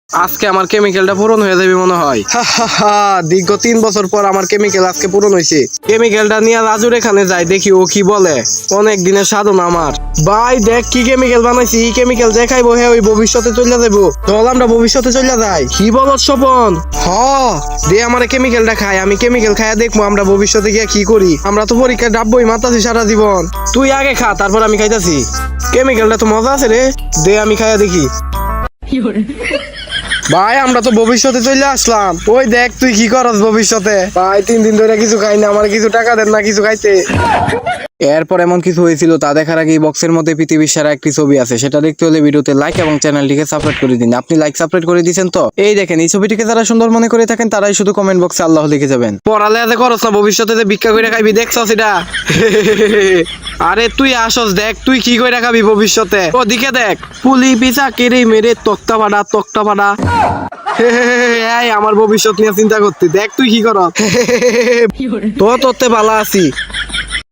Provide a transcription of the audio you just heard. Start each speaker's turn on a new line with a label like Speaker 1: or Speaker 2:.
Speaker 1: আজকে আমার কেমিক্যালটা পূরণ হয়ে যাবে মনে হয়। দীর্ঘ 3 বছর পর আমার কেমিক্যাল আজকে পূরণ হয়েছে। কেমিক্যালটা নিয়ে রাজুর এখানে যাই, দেখি ও কি বলে। অনেক দিনের সাধনা আমার। ভাই দেখ কি কেমিক্যাল বানাইছি, এই কেমিক্যাল দেখাইবো হ্যাঁ ওই ভবিষ্যতে চলে যাবো। চল আমরা ভবিষ্যতে চলে যাই। কি বল স্বপন? দে আমার কেমিক্যালটা খাই, আমি কেমিক্যাল খাইয়া দেখবো আমরা ভবিষ্যতে গিয়ে কি করি। আমরা তো পরীক্ষায় ডাববই মাতাছি সারা জীবন। তুই আগে খা, তারপর আমি খাইতাছি। কেমিক্যালটা তো মজা আছে রে, দে আমি খাইয়া দেখি। ভাই আমরা তো ভবিষ্যতে চলে আসলাম। ওই দেখ তুই কি করস ভবিষ্যতে। ভাই 3 দিন ধরে কিছু খাই না, আমার কিছু টাকা দেন না কিছু খাইতে। এরপর এমন কিছু হয়েছিল তা দেখার আগে বক্সের মধ্যে পৃথিবীর সেরা একটি ছবি আছে, সেটা দেখতে হলে ভিডিওতে লাইক এবং চ্যানেলটিকে সাবস্ক্রাইব করে দিন। আপনি লাইক সাবস্ক্রাইব করে দিয়েছেন তো? এই দেখেন, এই ছবিটিকে যারা সুন্দর মনে করে থাকেন তারাই শুধু কমেন্ট বক্সে আল্লাহ লিখে যাবেন। পড়ালেখা করস না, ভবিষ্যতে যে ভিক্ষা করে খাইবি দেখছস এটা? আরে তুই আসস, দেখ তুই কি করে খাবি ভবিষ্যতে। ওদিকে দেখ, পুলি পিছা কেড়ে মেরে তক্তা পাড়া তক্তা পাড়া। আমার ভবিষ্যৎ নিয়ে চিন্তা করতে, দেখ তুই কি কর। তো তোরতে ভালো আছি।